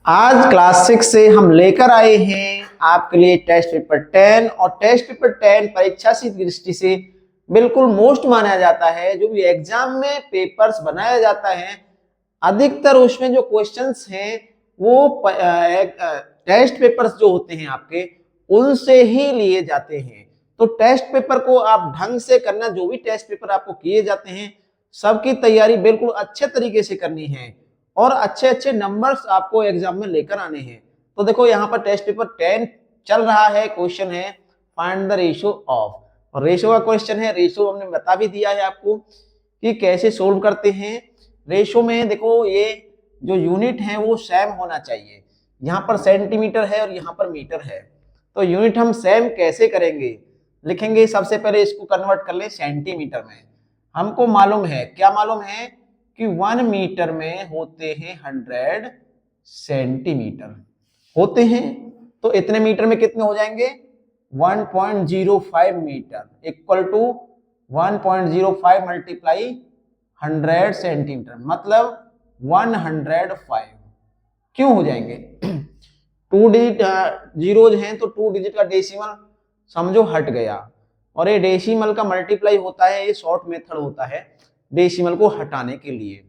आज क्लास 6 से हम लेकर आए हैं आपके लिए टेस्ट पेपर 10 और टेस्ट पेपर 10 परीक्षा की दृष्टि से बिल्कुल मोस्ट माना जाता है। जो भी एग्जाम में पेपर्स बनाया जाता है अधिकतर उसमें जो क्वेश्चंस हैं वो टेस्ट पेपर्स जो होते हैं आपके उनसे ही लिए जाते हैं। तो टेस्ट पेपर को आप ढंग से करना, जो भी टेस्ट पेपर आपको किए जाते हैं सबकी तैयारी बिल्कुल अच्छे तरीके से करनी है और अच्छे अच्छे नंबर्स आपको एग्जाम में लेकर आने हैं। तो देखो यहाँ पर टेस्ट पेपर 10 चल रहा है। क्वेश्चन है फाइंड द रेशियो ऑफ, और रेशियो का क्वेश्चन है। रेशियो हमने बता भी दिया है आपको कि कैसे सोल्व करते हैं। रेशियो में देखो ये जो यूनिट है वो सेम होना चाहिए। यहाँ पर सेंटीमीटर है और यहाँ पर मीटर है, तो यूनिट हम सेम कैसे करेंगे, लिखेंगे सबसे पहले इसको कन्वर्ट कर ले सेंटीमीटर में। हमको मालूम है, क्या मालूम है कि 1 मीटर में होते हैं 100 सेंटीमीटर होते हैं। तो इतने मीटर में कितने हो जाएंगे 1.05 metre equal to 1.05 multiply 100 centimetre मतलब 105 क्यों हो जाएंगे। 2 डिजिट जीरोज हैं तो 2 डिजिट का डेसिमल समझो हट गया, और ये डेसिमल का मल्टीप्लाई होता है, ये शॉर्ट मेथड होता है डेसिमल को हटाने के लिए।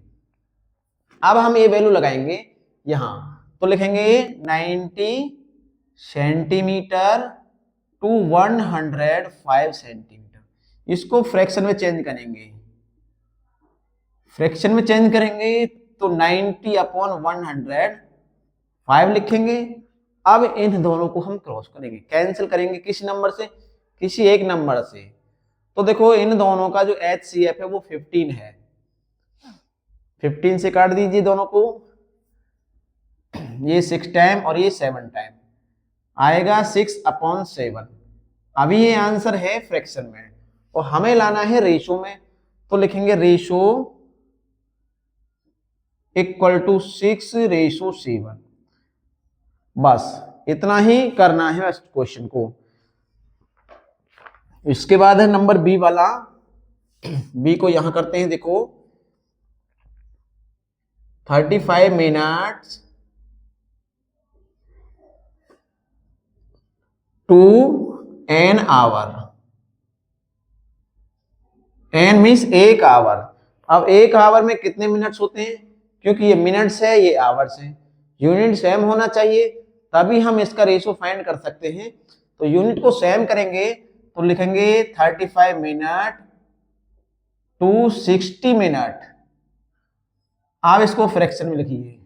अब हम ये वैल्यू लगाएंगे यहां, तो लिखेंगे 90 सेंटीमीटर टू 105 सेंटीमीटर। इसको फ्रैक्शन में चेंज करेंगे, फ्रैक्शन में चेंज करेंगे तो 90 अपॉन 105 लिखेंगे। अब इन दोनों को हम क्रॉस करेंगे, कैंसिल करेंगे किसी नंबर से, किसी एक नंबर से। तो देखो इन दोनों का जो HCF है वो 15 है, 15 से काट दीजिए दोनों को, ये 6 टाइम और ये 7 टाइम आएगा 6/7। अभी ये आंसर है फ्रैक्शन में और हमें लाना है रेशो में, तो लिखेंगे रेशो इक्वल टू 6:7। बस इतना ही करना है क्वेश्चन को। इसके बाद है नंबर बी वाला। बी को यहां करते हैं, देखो 35 minutes to an hour, an means 1 hour. अब 1 आवर में कितने मिनट्स होते हैं, क्योंकि ये मिनट्स है ये आवर्स है, यूनिट सेम होना चाहिए तभी हम इसका रेशो फाइंड कर सकते हैं। तो यूनिट को सेम करेंगे तो लिखेंगे 35 मिनट टू 60 मिनट। आप इसको फ्रैक्शन में लिखिए,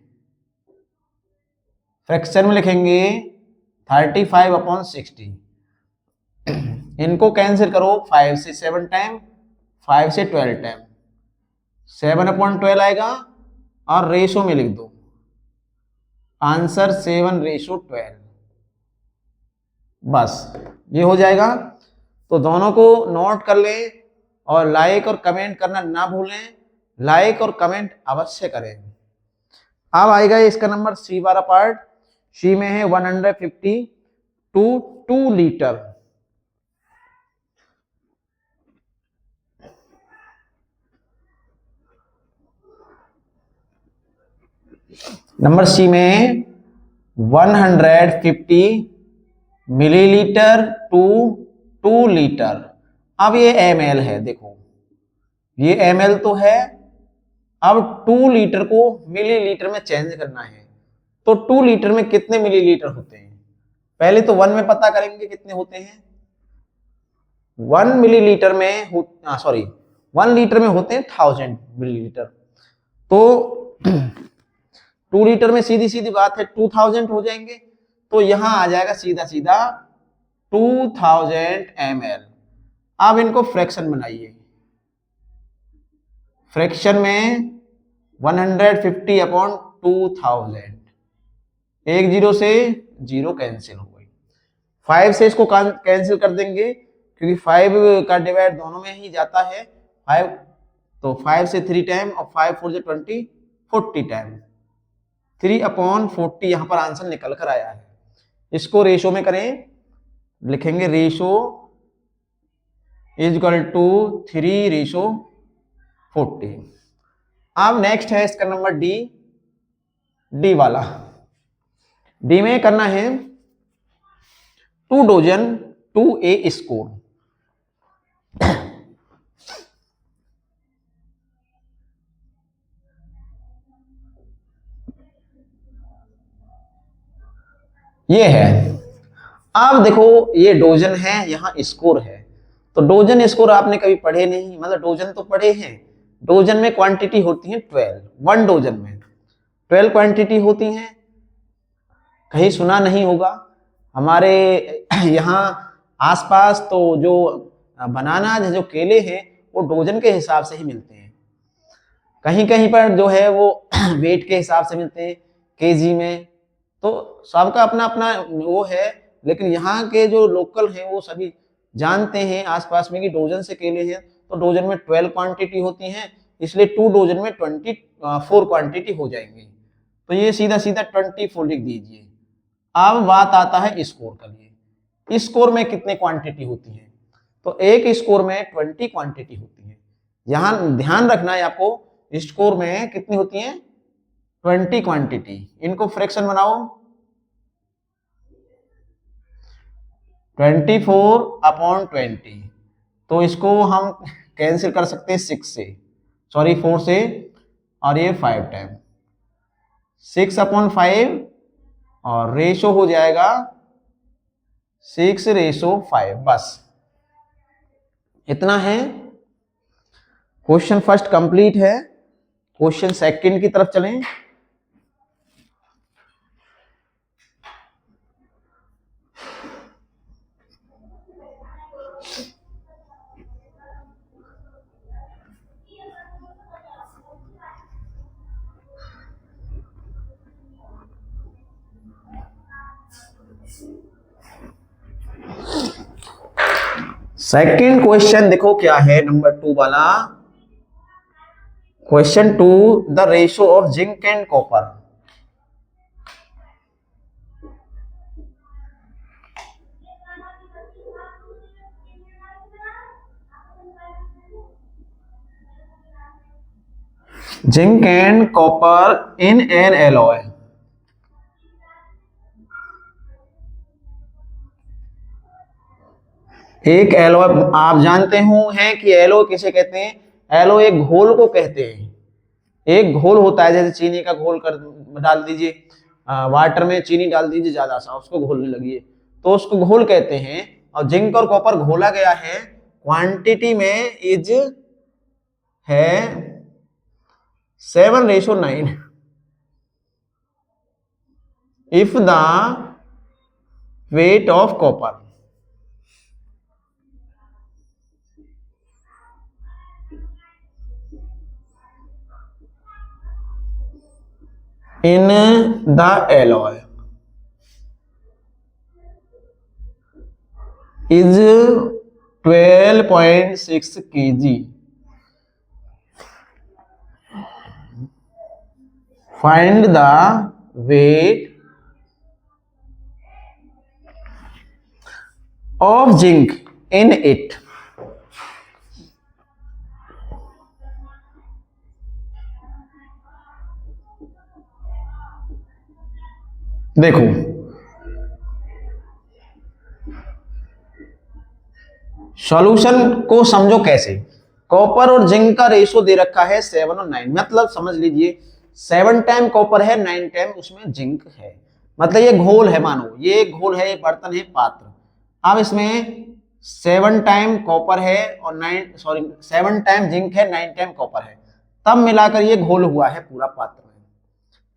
फ्रैक्शन में लिखेंगे 35/60। इनको कैंसिल करो, 5 से 7 टाइम, 5 से 12 टाइम, 7/12 आएगा और रेशो में लिख दो आंसर 7:12। बस ये हो जाएगा। तो दोनों को नोट कर लें और लाइक और कमेंट करना ना भूलें, लाइक और कमेंट अवश्य करें। अब आएगा इसका नंबर सी वाला पार्ट। सी में है 150 टू 2 लीटर। नंबर सी में 150 मिलीलीटर टू 2 लीटर। अब ये ml है, देखो ये ml तो है। अब 2 लीटर को मिलीलीटर में चेंज करना है, तो 2 लीटर में कितने मिलीलीटर होते हैं, पहले तो 1 में पता करेंगे कितने होते हैं। 1 मिलीलीटर में 1 लीटर में होते हैं 1000 मिलीलीटर। तो 2 लीटर में सीधी सीधी बात है 2000 हो जाएंगे, तो यहां आ जाएगा सीधा सीधा 2000 ml। अब इनको फ्रैक्शन बनाइए, फ्रैक्शन में 150/2000, एक जीरो से जीरो कैंसिल हो गई, 5 से इसको कैंसिल कर देंगे क्योंकि 5 का डिवाइड दोनों में ही जाता है 5, तो 5 से 3 टाइम और 5 4 20 40 टाइम, 3/40 यहां पर आंसर निकल कर आया है। इसको रेशो में करें, लिखेंगे रेशो इज इक्वल टू 3:40। अब नेक्स्ट है इसका नंबर डी वाला। डी में करना है 2 डोजन 2A स्कोर। ये है। अब देखो ये डोजन है, यहां स्कोर है। तो डोजन स्कोर आपने कभी पढ़े नहीं, मतलब डोजन तो पढ़े हैं। डोजन में क्वांटिटी होती है 12, 1 डोजन में 12 क्वांटिटी होती हैं। कहीं सुना नहीं होगा हमारे यहाँ आसपास, तो जो बनाना जो केले हैं वो डोजन के हिसाब से ही मिलते हैं। कहीं कहीं पर जो है वो वेट के हिसाब से मिलते हैं, केजी में। तो सबका अपना अपना वो है, लेकिन यहाँ के जो लोकल हैं वो सभी जानते हैं आसपास में कि डोजन से केले हैं तो डोजन में 12 क्वांटिटी होती हैं, इसलिए 2 डोजन में 24 क्वांटिटी हो जाएंगी। तो ये सीधा सीधा 24 लिख दीजिए। अब बात आता है स्कोर के लिए। स्कोर में कितने क्वांटिटी होती है? तो एक स्कोर में 20 क्वांटिटी होती है। यहां ध्यान रखना है आपको, स्कोर में कितनी होती है? 20 क्वांटिटी। इनको फ्रैक्शन बनाओ, 24/20। तो इसको हम कैंसिल कर सकते हैं 6 से, सॉरी 4 से, और ये 5 टाइम 6/5, और रेशो हो जाएगा 6:5। बस इतना है। क्वेश्चन फर्स्ट कंप्लीट है। क्वेश्चन सेकंड की तरफ चलें। सेकंड क्वेश्चन देखो क्या है, नंबर 2 वाला question 2, the ratio of zinc and copper. Zinc and copper in an alloy. एक एलॉय आप जानते हो हैं कि एलॉय किसे कहते हैं? एलॉय एक घोल को कहते हैं। एक घोल होता है, जैसे चीनी का घोल कर डाल दीजिए, वाटर में चीनी डाल दीजिए ज्यादा सा, उसको घोलने लगिए, तो उसको घोल कहते हैं। और जिंक और कॉपर घोला गया है, क्वांटिटी में इज है 7:9। If the weight of copper in the alloy is 12.6 kg, find the weight of zinc in it। देखो सॉल्यूशन को समझो कैसे। कॉपर और जिंक का रेशो दे रखा है 7 और 9, मतलब समझ लीजिए 7 टाइम कॉपर है, 9 टाइम उसमें जिंक है। मतलब ये घोल है, मानो ये एक घोल है, ये बर्तन है, पात्र। अब इसमें 7 टाइम कॉपर है और 7 टाइम जिंक है, 9 टाइम कॉपर है, तब मिलाकर ये घोल हुआ है पूरा पात्र में।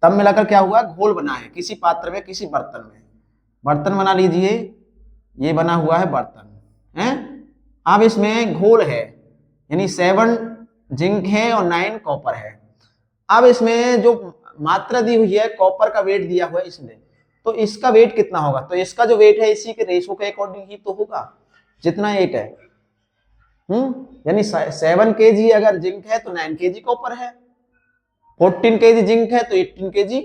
तब मिलाकर क्या हुआ? घोल बना है किसी पात्र में, किसी बर्तन में। बर्तन बना लीजिए, ये बना हुआ है बर्तन है। अब इसमें घोल है, यानी 7 जिंक है और 9 कॉपर है। अब इसमें जो मात्रा दी हुई है, कॉपर का वेट दिया हुआ है इसमें, तो इसका वेट कितना होगा? तो इसका जो वेट है इसी के रेशो के अकॉर्डिंग ही तो होगा, जितना 8 है। यानी 7 kg अगर जिंक है तो 9 kg कॉपर है, 14 kg जिंक है तो 18 kg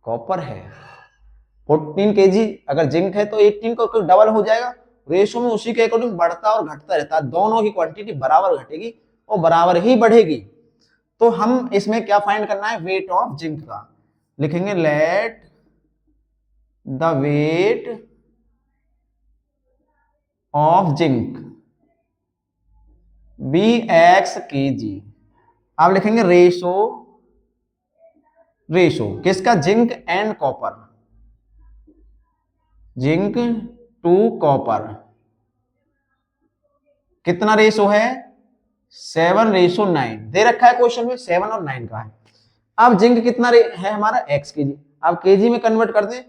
कॉपर है। 14 kg अगर जिंक है तो 18 को डबल हो जाएगा। रेशो में उसी के अकॉर्डिंग बढ़ता और घटता रहता है, दोनों की क्वांटिटी बराबर घटेगी और बराबर ही बढ़ेगी। तो हम इसमें क्या फाइंड करना है? वेट ऑफ जिंक का। लिखेंगे let the weight of zinc be x K G. आप लिखेंगे रेशो किसका, zinc and copper, zinc to copper कितना रेशो है, 7:9 दे रखा है क्वेश्चन में, 7 और 9 का है। अब जिंक कितना है हमारा, x केजी। अब केजी में कन्वर्ट कर दें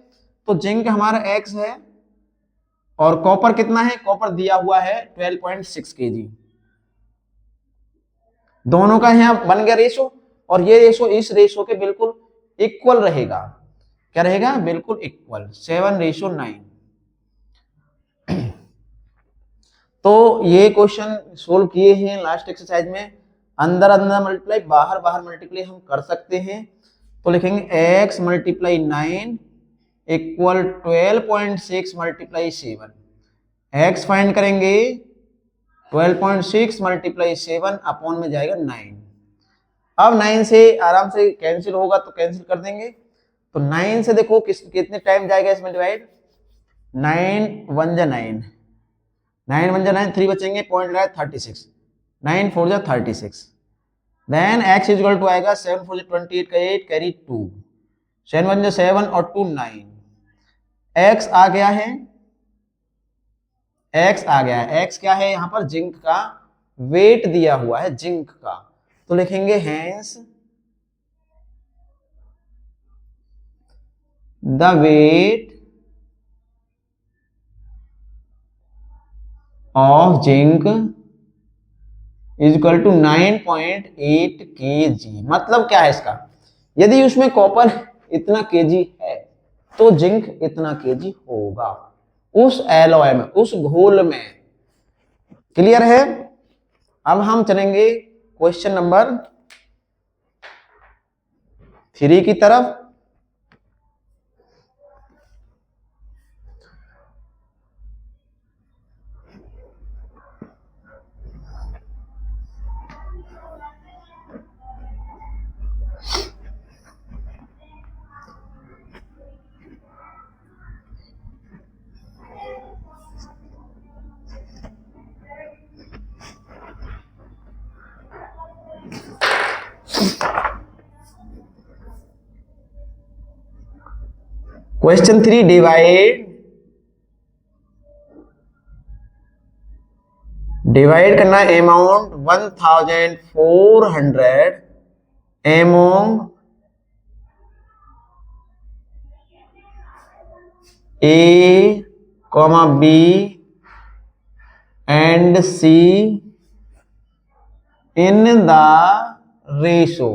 तो जिंक हमारा x है और कॉपर कितना है, कॉपर दिया हुआ है 12.6 केजी। दोनों का यहां बन गया रेशो, और ये रेशो इस रेशो के बिल्कुल इक्वल रहेगा। क्या रहेगा, बिल्कुल इक्वल, 7:9। तो ये क्वेश्चन सोल्व किए हैं लास्ट एक्सरसाइज में। अंदर अंदर मल्टीप्लाई, बाहर बाहर मल्टीप्लाई हम कर सकते हैं। तो लिखेंगे x multiply 9 equal 12.6 multiply 7। x find करेंगे 12.6 मल्टीप्लाई 7 अपॉन में जाएगा 9। अब 9 से आराम से कैंसिल होगा तो कैंसिल कर देंगे। तो 9 से देखो कितने टाइम जाएगा इसमें डिवाइड, 9 1 जा 9, 9 1 जा 9, 3 बचेंगे, पॉइंट लगाए 36, 9 4 जा 36। देन x इक्वल टू आएगा 7 4 जा 28 का 8 कैरी 2, 7 1 जा 7 और 2 9। x आ गया है, x आ गया है। x क्या है यहां पर, जिंक का वेट दिया हुआ है, जिंक का। तो लिखेंगे hence the weight of zinc is equal to 9.8 kg। मतलब क्या है इसका, यदि उसमें कॉपर इतना केजी है तो जिंक इतना केजी होगा उस एलॉय में, उस घोल में। क्लियर है। अब हम चलेंगे क्वेश्चन नंबर 3 की तरफ। क्वेश्चन 3, डिवाइड करना amount 1400 among A, B and C in the ratio,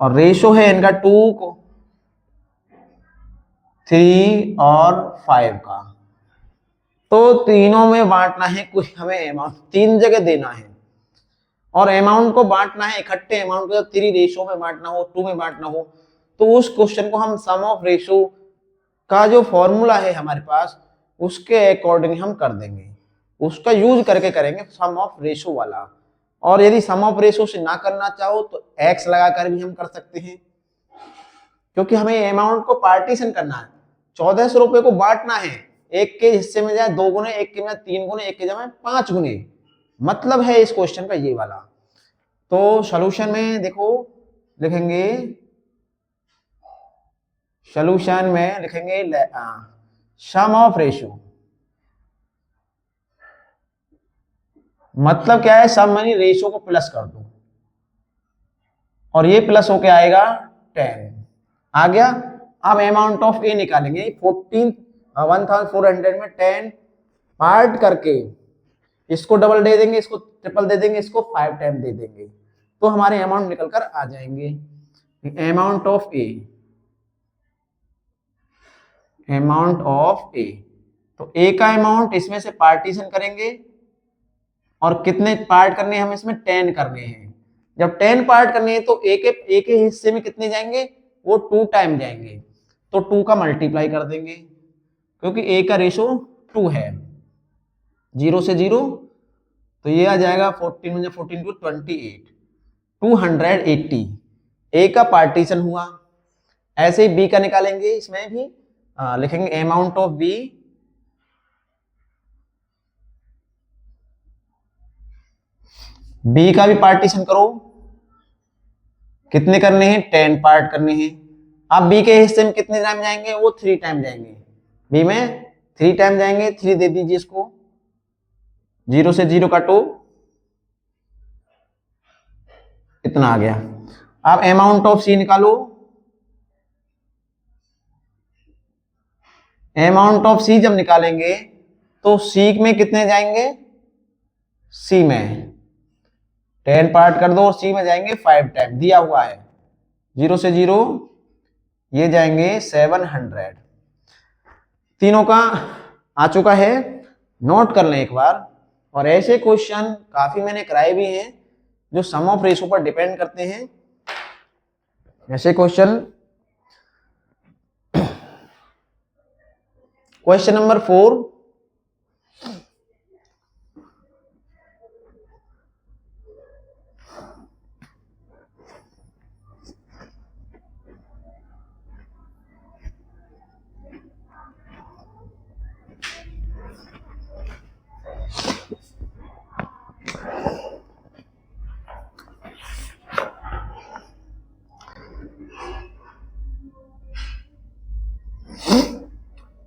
और रेशो है इनका 2 को 3 और 5 का। तो तीनों में बांटना है, कुछ हमें अमाउंट 3 जगह देना है, और अमाउंट को बांटना है इकट्ठे अमाउंट को, 3 रेशो में बांटना हो, 2 में बांटना हो, तो उस क्वेश्चन को हम सम ऑफ रेशो का जो फॉर्मूला है हमारे पास उसके अकॉर्डिंग हम कर देंगे, उसका यूज करके करेंगे सम ऑफ रेशो वाला। और यदि सम ऑफ रेशो से ना करना चाहो तो x लगाकर भी हम कर सकते हैं, क्योंकि हमें अमाउंट को पार्टीशन करना है, 1400 रुपए को बांटना है, एक के हिस्से में जाए 2 गुने, एक के में 3 गुने, एक के जगह 5 गुने, मतलब है इस क्वेश्चन का ये वाला। तो सॉल्यूशन में देखो लिखेंगे, सॉल्यूशन में लिखेंगे सम ऑफ रेशो, मतलब क्या है, सम मानी रेशो को प्लस कर दो, और ये प्लस होके आएगा 10 आ गया। अब अमाउंट ऑफ ए निकालेंगे, 1400 में 10 पार्ट करके इसको डबल दे देंगे, इसको ट्रिपल दे देंगे, इसको 5 टाइम दे देंगे, तो हमारे अमाउंट निकल कर आ जाएंगे। Amount of A, amount of A, तो ए का अमाउंट इसमें से पार्टीशन करेंगे, और कितने पार्ट करने हैं, हम इसमें 10 करने हैं। जब 10 पार्ट करने हैं तो ए के हिस्से में कितने जाएंगे, वो 2 टाइम जाएंगे, तो 2 का मल्टीप्लाई कर देंगे, क्योंकि ए का रेशो 2 है, 0 से 0, तो ये आ जाएगा 14 14 टू 28, 280 ए का पार्टीशन हुआ। ऐसे ही बी का निकालेंगे, इसमें भी लिखेंगे अमाउंट ऑफ बी बी का भी पार्टीशन करो, कितने करने हैं 10 पार्ट करने हैं। अब बी के हिस्से में कितने टाइम जाएंगे, वो 3 टाइम जाएंगे, बी में 3 टाइम जाएंगे, 3 दे दीजिए इसको, 0 से 0 काटो, इतना आ गया। अब अमाउंट ऑफ सी निकालो, अमाउंट ऑफ सी जब निकालेंगे तो सी में कितने जाएंगे, सी में 10 पार्ट कर दो और सी में जाएंगे 5 टाइम, दिया हुआ है 0 से 0, ये जाएंगे 700। तीनों का आ चुका है, नोट कर लें एक बार। और ऐसे क्वेश्चन काफी मैंने कराए भी हैं जो सम ऑफ रेशो पर डिपेंड करते हैं। ऐसे question, question number 4,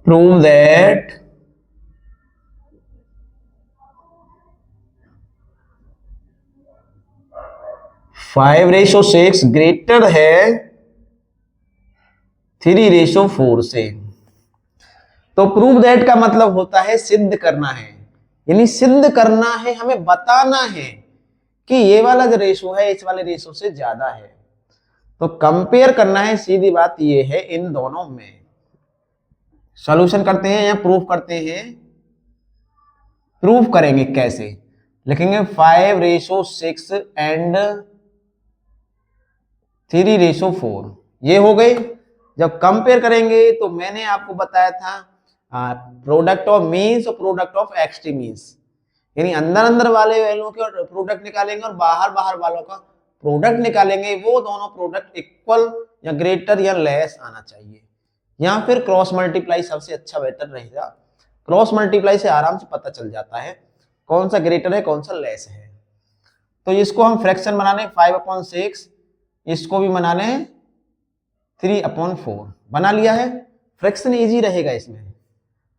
prove that five ratio six greater है 3:4 से। तो प्रूव दैट का मतलब होता है सिद्ध करना है, यानी सिद्ध करना है, हमें बताना है कि ये वाला जो रेशो है इस वाले रेशो से ज्यादा है। तो कंपेयर करना है, सीधी बात ये है इन दोनों में। सॉल्यूशन करते हैं या प्रूफ करते हैं, प्रूफ करेंगे कैसे, लिखेंगे 5:6 एंड 3:4, ये हो गई। जब कंपेयर करेंगे तो मैंने आपको बताया था प्रोडक्ट ऑफ मीन्स और प्रोडक्ट ऑफ एक्सट्रीमीन्स, यानी अंदर अंदर वाले वैल्यू के प्रोडक्ट निकालेंगे और बाहर बाहर वालों का प्रोडक्ट निकालेंगे, वो दोनों प्रोडक्ट इक्वल या ग्रेटर या लेस आना चाहिए, या फिर क्रॉस मल्टीप्लाई सबसे अच्छा बेटर रहेगा। क्रॉस मल्टीप्लाई से आराम से पता चल जाता है कौन सा ग्रेटर है कौन सा लेस है। तो इसको हम फ्रैक्शन बना लें 5/6, इसको भी बना लें 3/4, बना लिया है। फ्रैक्शन इजी रहेगा, इसमें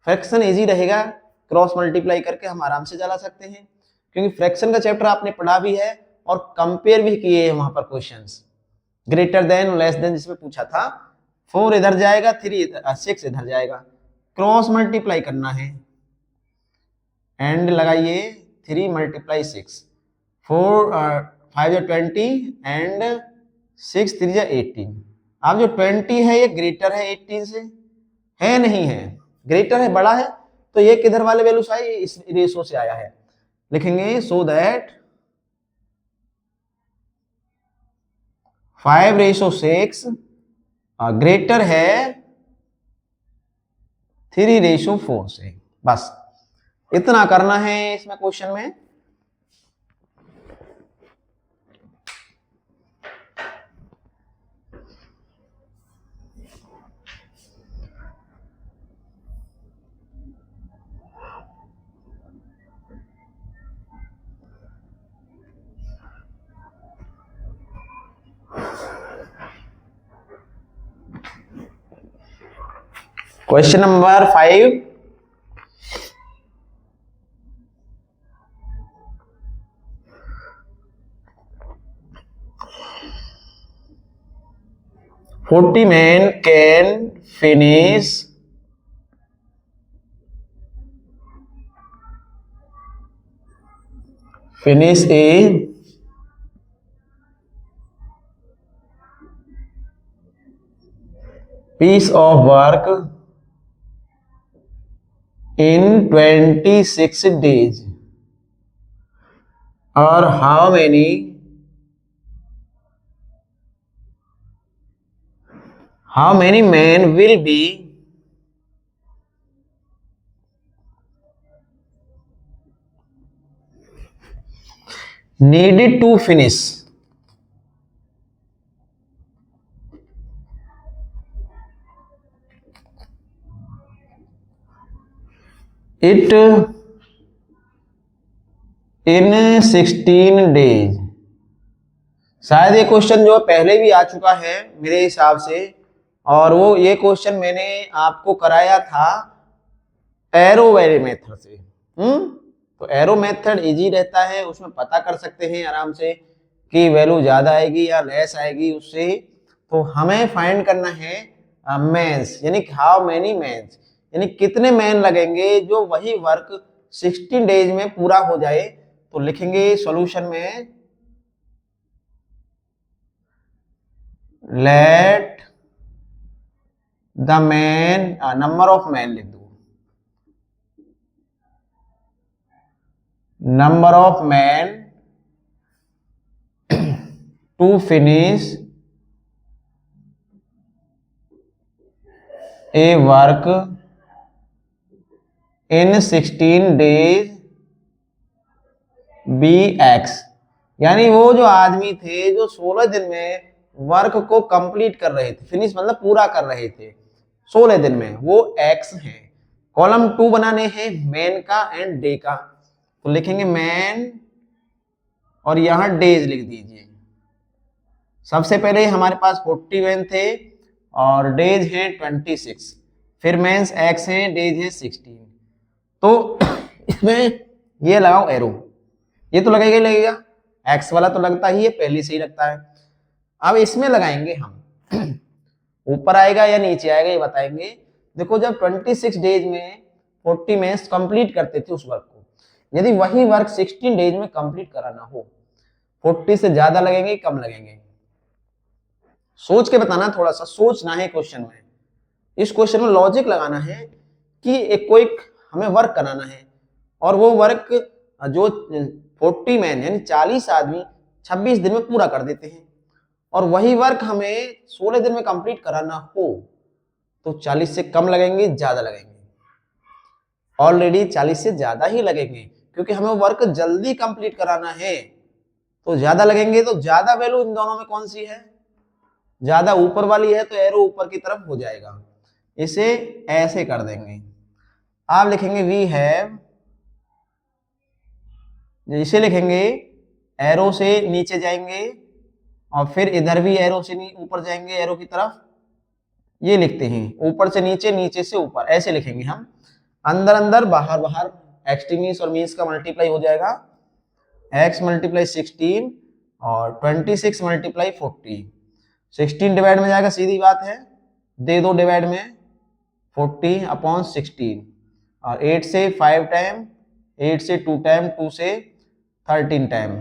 फ्रैक्शन इजी रहेगा, क्रॉस मल्टीप्लाई करके हम आराम से चला सकते हैं, क्योंकि फ्रैक्शन का चैप्टर आपने पढ़ा भी है और कंपेयर भी किए हैं वहां पर questions, greater than less than जिसमें पूछा था। 4 इधर जाएगा, 6 इधर जाएगा, क्रॉस मल्टीप्लाई करना है, एंड लगाइए 3 × 6, 4 5 20 एंड 6 3 18। अब जो 20 है ये ग्रेटर है 18 से, है नहीं है, ग्रेटर है, बड़ा है, तो ये किधर वाले वैल्यू से आए, इस रेशो से आया है। लिखेंगे सो दैट 5:6 ग्रेटर है 3:4 से, बस इतना करना है इसमें क्वेश्चन में। Question number 5, "40 men can finish a piece of work in 26 days, or how many men will be needed to finish it in 16 days. शायद ये क्वेश्चन जो पहले भी आ चुका है मेरे हिसाब से, और वो ये क्वेश्चन मैंने आपको कराया था एरो वैल्यू मेथड से। तो एरो मेथड इजी रहता है, उसमें पता कर सकते हैं आराम से कि वैल्यू ज्यादा आएगी या लेस आएगी उससे। तो हमें फाइंड करना है मेंस, यानी हाउ मेनी मेंस, यानी कितने मैन लगेंगे जो वही वर्क 16 डेज में पूरा हो जाए। तो लिखेंगे सॉल्यूशन में let the man, number of man लिख दो, number of man to finish a work in 16 days be x. यानी वो जो आदमी थे जो 16 दिन में वर्क को कंप्लीट कर रहे थे, फिनिश मतलब पूरा कर रहे थे 16 दिन में, वो एक्स है। कॉलम 2 बनाने हैं मैन का एंड डे का, तो लिखेंगे मैन और यहां डेज लिख दीजिए। सबसे पहले हमारे पास 41 थे और डेज हैं 26, फिर मेंस एक्स है, डेज है 16। तो इसमें ये लगाओ एरो, ये तो लगेगा ही लगेगा, एक्स वाला तो लगता ही है, पहले से ही लगता है। अब इसमें लगाएंगे हम ऊपर आएगा या नीचे आएगा ये बताएंगे। देखो जब 26 डेज में 40 मेंस कंप्लीट करते थे उस वर्क को, यदि वही वर्क 16 डेज में कंप्लीट कराना हो, 40 से ज्यादा लगेंगे कम लगेंगे, सोच के बताना, थोड़ा सा सोचना है क्वेश्चन में। इस क्वेश्चन में लॉजिक लगाना है कि एक कोई हमें वर्क कराना है और वो वर्क जो 40 मैन यानी 40 आदमी 26 दिन में पूरा कर देते हैं, और वही वर्क हमें 16 दिन में कंप्लीट कराना हो तो 40 से कम लगेंगे ज्यादा लगेंगे? ऑलरेडी 40 से ज्यादा ही लगेंगे, क्योंकि हमें वर्क जल्दी कंप्लीट कराना है तो ज्यादा लगेंगे। तो ज्यादा वैल्यू इन दोनों में कौन सी है? ज्यादा ऊपर वाली है, तो एरो ऊपर की तरफ हो जाएगा। इसे ऐसे कर देंगे, आप लिखेंगे वी हैव, इसे लिखेंगे एरो से नीचे जाएंगे और फिर इधर भी एरो से ऊपर जाएंगे, एरो की तरफ ये लिखते हैं, ऊपर से नीचे, नीचे से ऊपर, ऐसे लिखेंगे हम। अंदर अंदर बाहर बाहर एक्सट्रीमिस और मीन्स का मल्टीप्लाई हो जाएगा, x मल्टीप्लाई 16 और 26 मल्टीप्लाई 40। 16 डिवाइड में जाएगा, सीधी बात है, दे दो डिवाइड में 40 अपॉन 16, और 8 से 5 टाइम, 8 से 2 टाइम, 2 से 13 time,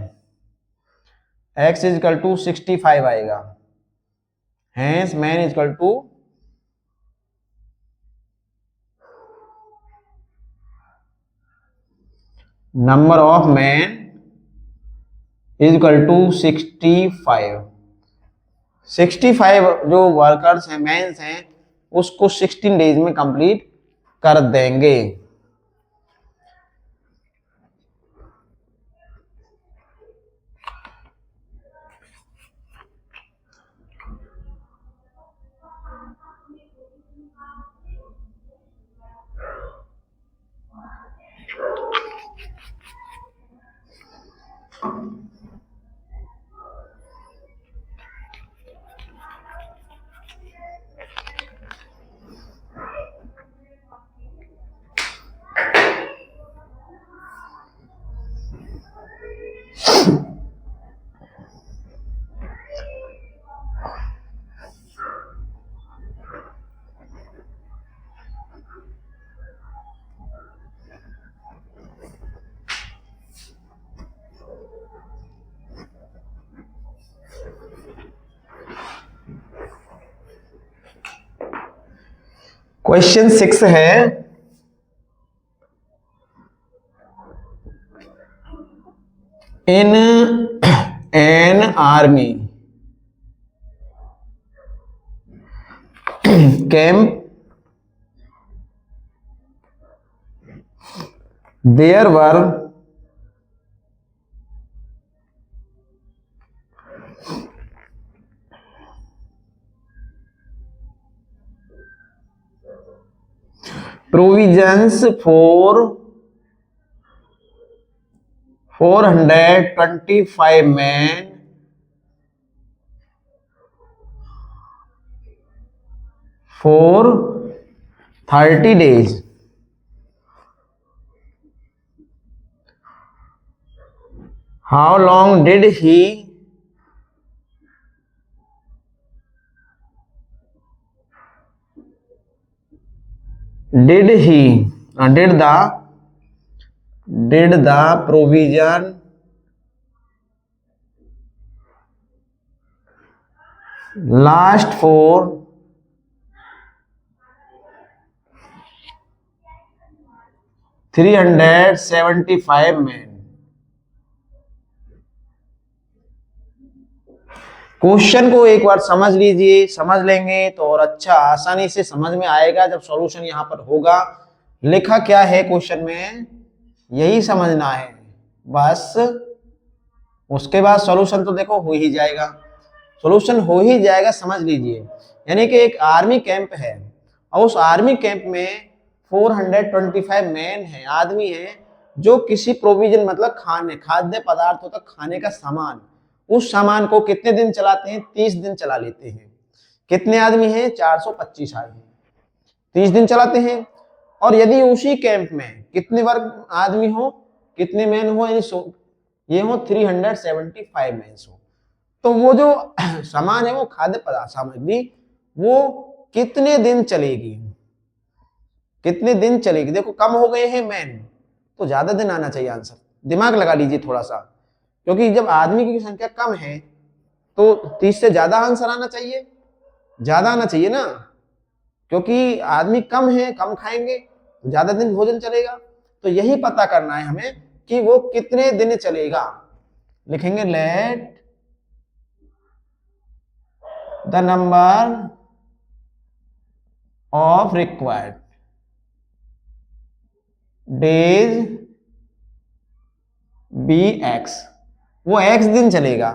x is equal to 65 आएगा। Hence man is equal to number of man is equal to 65। 65 जो वर्कर्स हैं, मैंस हैं, उसको 16 डेज में कंप्लीट कर देंगे। क्वेश्चन 6 है, in an army camp there were provisions for 425 men for 30 days. How long did he did the provision last for 375 men? Question को एक बार समझ लीजिए, समझ लेंगे तो और अच्छा आसानी से समझ में आएगा जब सॉल्यूशन यहां पर होगा। लिखा क्या है क्वेश्चन में, यही समझना है बस। उसके बाद सॉल्यूशन तो देखो हो ही जाएगा, सॉल्यूशन हो ही जाएगा, समझ लीजिए। यानी कि एक आर्मी कैंप है और उस आर्मी कैंप में 425 मैन है, आदमी है, जो किसी प्रोविजन मतलब खाद्य पदार्थों तक खाने का सामान, उस सामान को कितने दिन चलाते हैं? 30 दिन चला लेते हैं। कितने आदमी हैं? 425 आदमी, 30 दिन चलाते हैं। और यदि उसी कैंप में कितने वर्ग आदमी हो, कितने मैन हो, यानी ये हो 375 मैन हो, तो वो जो सामान है, वो खाद्य पदार्थ सामग्री, वो कितने दिन चलेगी? कितने दिन चलेगी? देखो कम हो गए हैं मैन, तो ज्यादा दिन आना चाहिए आंसर। दिमाग लगा लीजिए थोड़ा सा, क्योंकि जब आदमी की संख्या कम है तो 30 से ज्यादा आंसर आना चाहिए, ज्यादा आना चाहिए ना, क्योंकि आदमी कम है, कम खाएंगे तो ज्यादा दिन भोजन चलेगा। तो यही पता करना है हमें कि वो कितने दिन चलेगा। लिखेंगे let the number of required days be x, वो एक्स दिन चलेगा।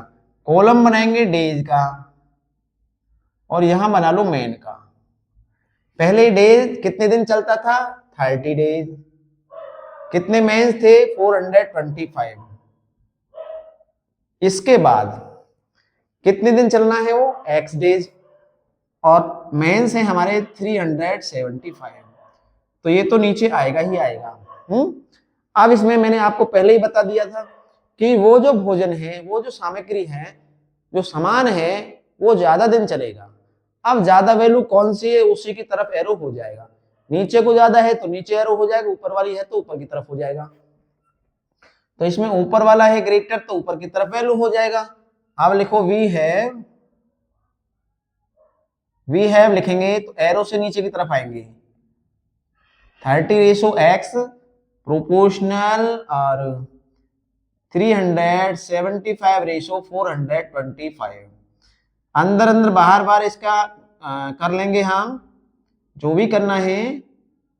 कॉलम बनाएंगे डेज का और यहां बना लो मैन का। पहले डेज कितने दिन चलता था? 30 डेज। कितने मेंस थे? 425। इसके बाद कितने दिन चलना है? वो एक्स डेज, और मेंस है हमारे 375, तो ये तो नीचे आएगा ही आएगा। अब इसमें मैंने आपको पहले ही बता दिया था कि वो जो भोजन है, वो जो सामग्री है, जो सामान है, वो ज्यादा दिन चलेगा। अब ज्यादा वैल्यू कौन सी है, उसी की तरफ एरो हो जाएगा। नीचे को ज्यादा है तो नीचे एरो हो जाएगा, ऊपर वाली है तो ऊपर की तरफ हो जाएगा। तो इसमें ऊपर वाला है ग्रेटर, तो ऊपर की तरफ वैल्यू हो जाएगा। अब लिखो वी हैव लिखेंगे तो एरो से नीचे की तरफ आएंगे। 30:x प्रोपोर्शनल और 375:425। अंदर अंदर बाहर बाहर इसका कर लेंगे हम, जो भी करना है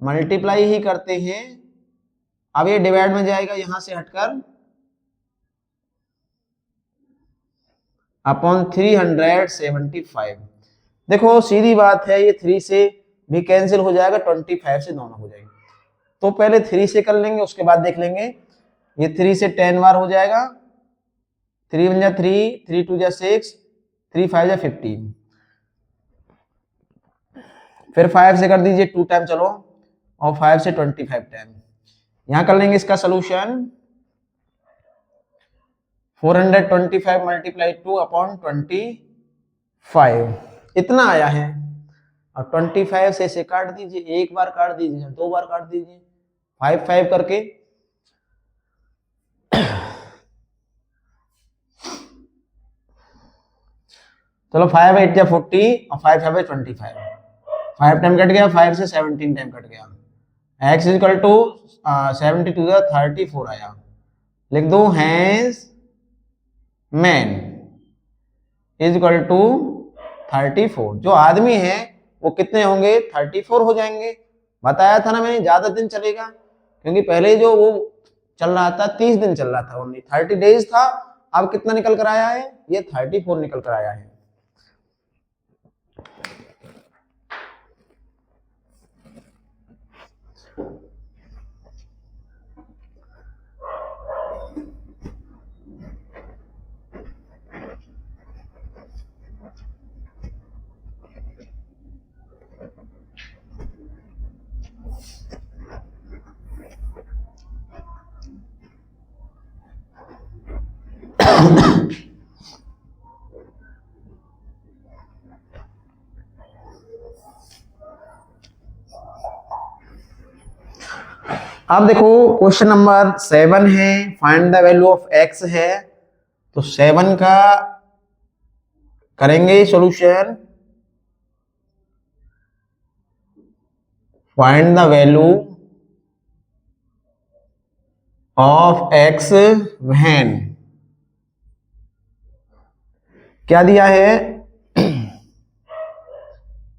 मल्टीप्लाई ही करते हैं। अब ये डिवाइड में जाएगा यहां से हटकर, अपॉन 375। देखो सीधी बात है, ये 3 से भी कैंसिल हो जाएगा, 25 से दोनों हो जाएंगे। तो पहले 3 से कर लेंगे, उसके बाद देख लेंगे। ये 3 से 10 बार हो जाएगा, 3 1 जा 3, 3 2 जा 6, 3 5 जा 15। फिर 5 से कर दीजिए 2 टाइम, चलो, और 5 से 25 टाइम। यहां कर लेंगे इसका सोल्यूशन। 425 मल्टीप्लाई 2 अपॉन 25, इतना आया है। और 25 से इसे काट दीजिए, एक बार काट दीजिए, 2 बार काट दीजिए, 5 5 करके। चलो 5 8 जा 40 और 5 5 25, 5 टाइम कट गया, 5 से 17 टाइम कट गया। x इक्वल टू 72 जा 34 आया। लिख दो has man is equal to 34। जो आदमी है वो कितने होंगे? 34 हो जाएंगे। बताया था ना मैंने, ज्यादा दिन चलेगा, क्योंकि पहले जो वो चल रहा था 30 दिन चल रहा था, ओनली 30 डेज था। अब कितना निकल कर आया है? ये 34 निकल कर आया है। अब देखो क्वेश्चन नंबर 7 है, find the value of x है। तो 7 का करेंगे solution, find the value of x when, क्या दिया है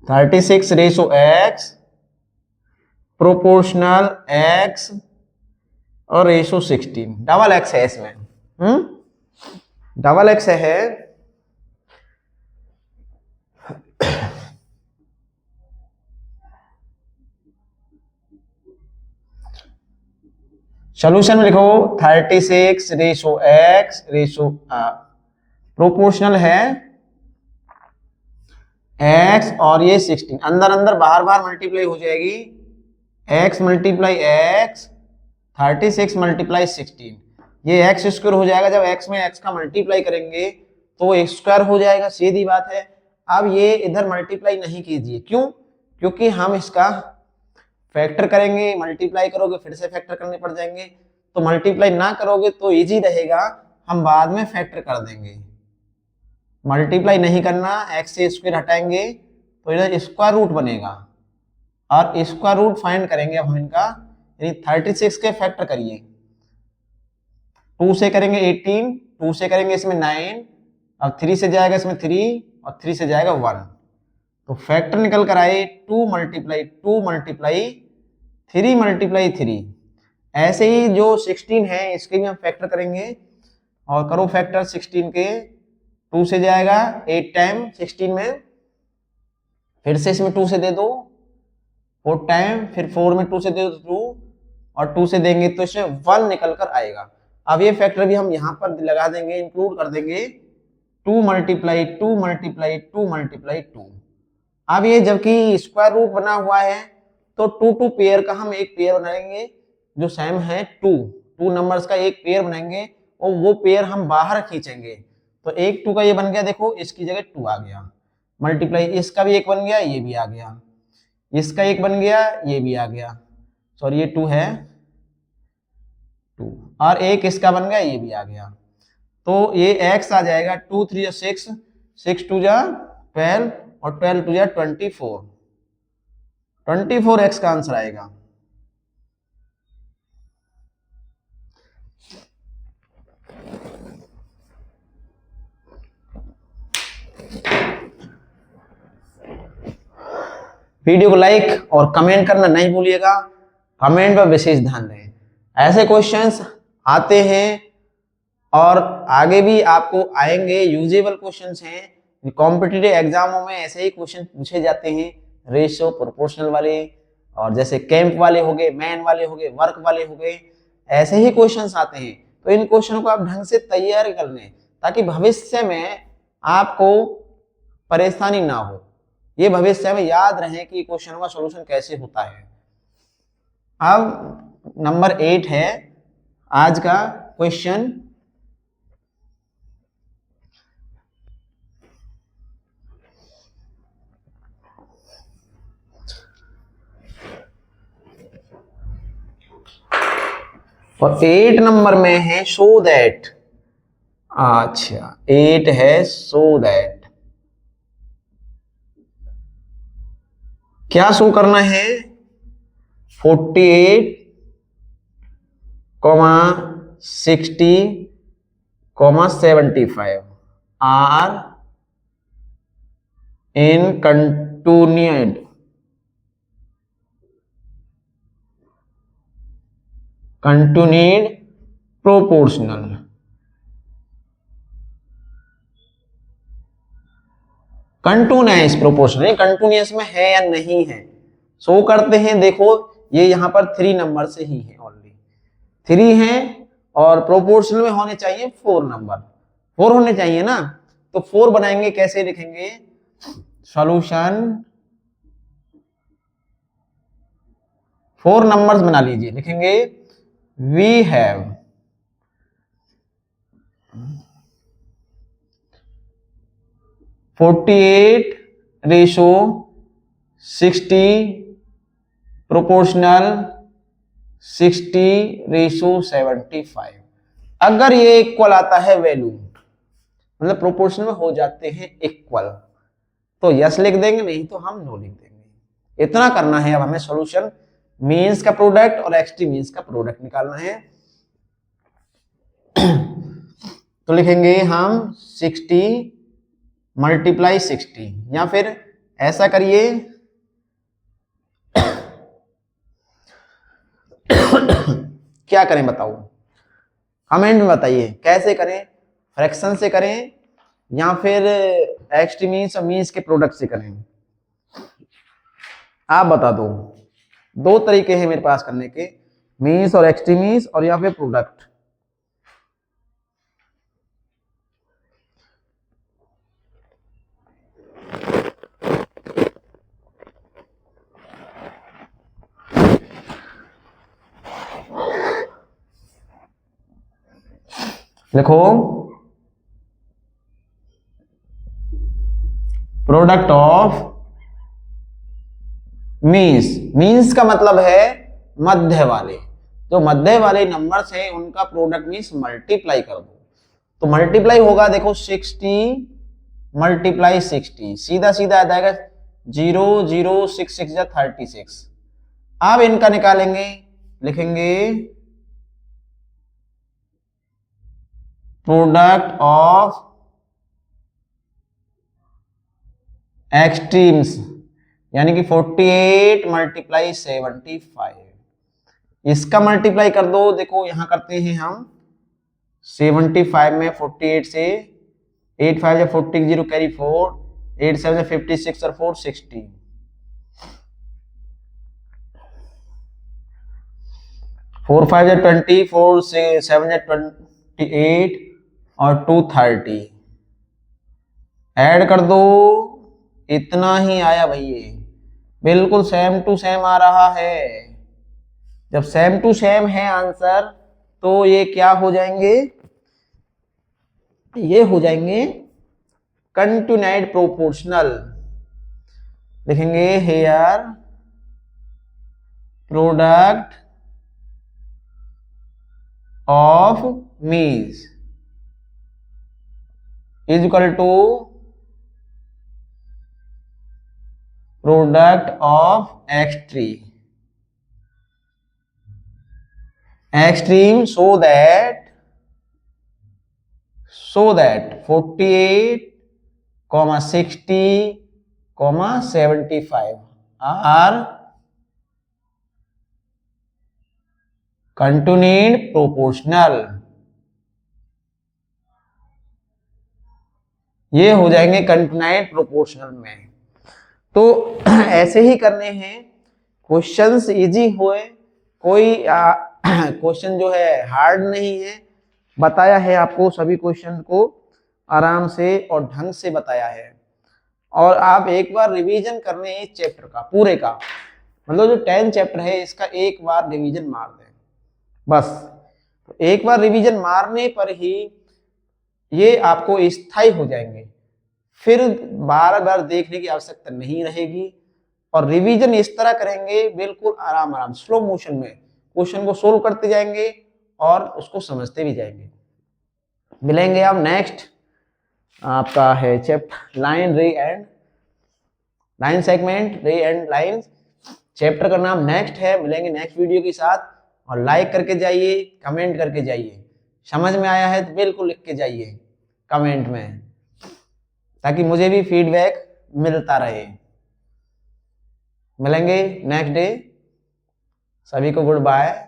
36:x, प्रोपोर्शनल x और रेशो 16, डबल x है इसमें, डबल x है। सॉल्यूशन में लिखो 36:x रेशो प्रोपोर्शनल है x और ये 16, अंदर अंदर बाहर बाहर मल्टीप्लाई हो जाएगी, x मल्टीप्लाई x 36 मल्टीप्लाई 16, ये x स्क्वायर हो जाएगा। जब x में x का मल्टीप्लाई करेंगे तो वो स्क्वायर हो जाएगा, सीधी बात है। अब ये इधर मल्टीप्लाई नहीं कीजिए, क्यों? क्योंकि हम इसका फैक्टर करेंगे, मल्टीप्लाई करोगे फिर से फैक्टर करने पड़ जाएंगे, तो मल्टीप्लाई ना करोगे तो इजी रहेगा, हम बाद में फैक्टर कर देंगे। मल्टीप्लाई नहीं करना, x से स्क्वायर हटाएंगे तो इधर स्क्वायर रूट बनेगा और स्क्वायर रूट फाइंड करेंगे अब हम इनका, यानी 36 के फैक्टर करिए, 2 से करेंगे 18, 2 से करेंगे इसमें 9, अब 3 से जाएगा इसमें 3 और 3 से जाएगा 1, तो फैक्टर निकल कर आए 2 मल्टीप्लाई 2 मल्टीप्लाई 3 मल्टीप्लाई 3। ऐसे ही जो 16 है इसके भी हम फैक्टर करेंगे, और करो फैक्टर 16 के, 2 से जाएगा 8 टाइम 16 में, फिर से इसमें 2 से दे दो 4 टाइम, फिर 4 में 2 से दे दो 2, और 2 से देंगे तो इसमें 1 निकल कर आएगा। अब ये फैक्टर भी हम यहाँ पर लगा देंगे, इंक्लूड कर देंगे 2 मल्टीप्लाई 2 मल्टीप्लाई 2 मल्टीप्लाई 2। अब ये जबकि स्क्वायर रूट बना हुआ है तो 2 पेयर का हम एक पेयर बनाएंगे जो सेम है 2 नंबर्स का एक पेयर बनाएंगे और वो पेयर हम बाहर खींचेंगे, तो एक 2 का ये बन गया, देखो इसकी जगह 2 आ गया, मल्टीप्लाई इसका भी एक बन गया, ये भी आ गया, इसका एक बन गया, ये भी आ गया, सॉरी ये 2 है 2, और एक इसका बन गया, ये भी आ गया, तो ये x आ जाएगा 2 3 6, 6 2 12 और 12 2 24, 24x का आंसर आएगा। वीडियो को लाइक और कमेंट करना नहीं भूलिएगा, कमेंट पर विशेष ध्यान दें, ऐसे क्वेश्चंस आते हैं और आगे भी आपको आएंगे, यूजेबल क्वेश्चंस हैं, कॉम्पिटिटिव एग्जामों में ऐसे ही क्वेश्चन पूछे जाते हैं, रेशियो प्रोपोर्शनल वाले, और जैसे कैंप वाले हो गए, मैन वाले हो गए, वर्क वाले हो गए, ऐसे ही क्वेश्चंस आते हैं। तो इन क्वेश्चनों को आप ढंग से तैयार कर लें ताकि भविष्य में आपको परेशानी ना हो, ये भविष्य में याद रहे कि क्वेश्चनों का सॉल्यूशन कैसे होता है। अब नंबर 8 है आज का क्वेश्चन, और 8 नंबर में है सो दैट, अच्छा 8 है सो दैट, क्या शो करना है 48, 60, 75 are in continued proportional. Continuous proportional, continuous में है या नहीं है, शो करते हैं। देखो ये यहाँ पर 3 नंबर से ही है, ओनली 3 है और प्रोपोर्शनल में होने चाहिए 4 नंबर, 4 होने चाहिए ना, तो 4 बनाएंगे, कैसे लिखेंगे, सॉल्यूशन 4 नंबर्स बना लीजिए, लिखेंगे वी हैव 48 रेशो 60 प्रोपोर्शनल 60:75। अगर ये इक्वल आता है वैल्यू, मतलब प्रोपोर्शन में हो जाते हैं इक्वल, तो यस लिख देंगे, नहीं तो हम नो लिख देंगे। इतना करना है। अब हमें सॉल्यूशन मीन्स का प्रोडक्ट और एक्सट्री मीन्स का प्रोडक्ट निकालना है। तो लिखेंगे हम 60 × 60, या फिर ऐसा करिए क्या करें बताओ, कमेंट में बताइए कैसे करें, फ्रैक्शन से करें या फिर एक्सट्री मीन्स और मीन्स के प्रोडक्ट से करें, आप बता दो। दो तरीके हैं मेरे पास करने के, मीन्स और एक्सट्री मीन्स और या फिर प्रोडक्ट। देखो, प्रोडक्ट ऑफ मीन्स का मतलब है मध्य वाले, जो मध्य वाले नंबर्स हैं उनका प्रोडक्ट मीन्स मल्टीप्लाई कर दो। तो मल्टीप्लाई होगा, देखो 60 × 60, सीधा सीधा आ जाएगा 0 0 6 6 या 36। अब इनका निकालेंगे, लिखेंगे प्रोडक्ट ऑफ एक्सट्रीम्स, यानी कि 48 × 75। इसका मल्टीप्लाई कर दो, देखो यहां करते हैं हम 75 में 48 से 8 5 या 40 0 कैरी 4 8 7 56 और 4 60 4 5 20 4 से 7 28 और 2 30 ऐड कर दो, इतना ही आया भैया, बिल्कुल सेम टू सेम आ रहा है। जब सेम टू सेम है आंसर तो ये क्या हो जाएंगे, ये हो जाएंगे कंटिन्यूड प्रोपोर्शनल। लिखेंगे here product of means is equal to product of extreme so that 48, 60, 75 are continued proportional। ये हो जाएंगे कंटिन्यूड प्रोपोर्शनल में। तो ऐसे ही करने हैं, क्वेश्चंस इजी हुए, कोई क्वेश्चन जो है हार्ड नहीं है, बताया है आपको सभी क्वेश्चन को आराम से और ढंग से बताया है। और आप एक बार रिवीजन करने इस चैप्टर का पूरे का, मतलब जो 10 चैप्टर है इसका एक बार रिवीजन मार दें बस। तो एक बार रिवीजन मारने पर ही ये आपको स्थायी हो जाएंगे, फिर बार बार देखने की आवश्यकता नहीं रहेगी। और रिवीजन इस तरह करेंगे, बिल्कुल आराम आराम स्लो मोशन में क्वेश्चन को सोल्व करते जाएंगे और उसको समझते भी जाएंगे। मिलेंगे आप नेक्स्ट, आपका है चैप्टर लाइन रे एंड लाइन सेगमेंट रे एंड लाइन, चैप्टर का नाम नेक्स्ट है। मिलेंगे नेक्स्ट वीडियो के साथ, और लाइक करके जाइए, कमेंट करके जाइए, समझ में आया है तो बिल्कुल लिख के जाइए कमेंट में, ताकि मुझे भी फीडबैक मिलता रहे। मिलेंगे नेक्स्ट डे, सभी को गुड बाय।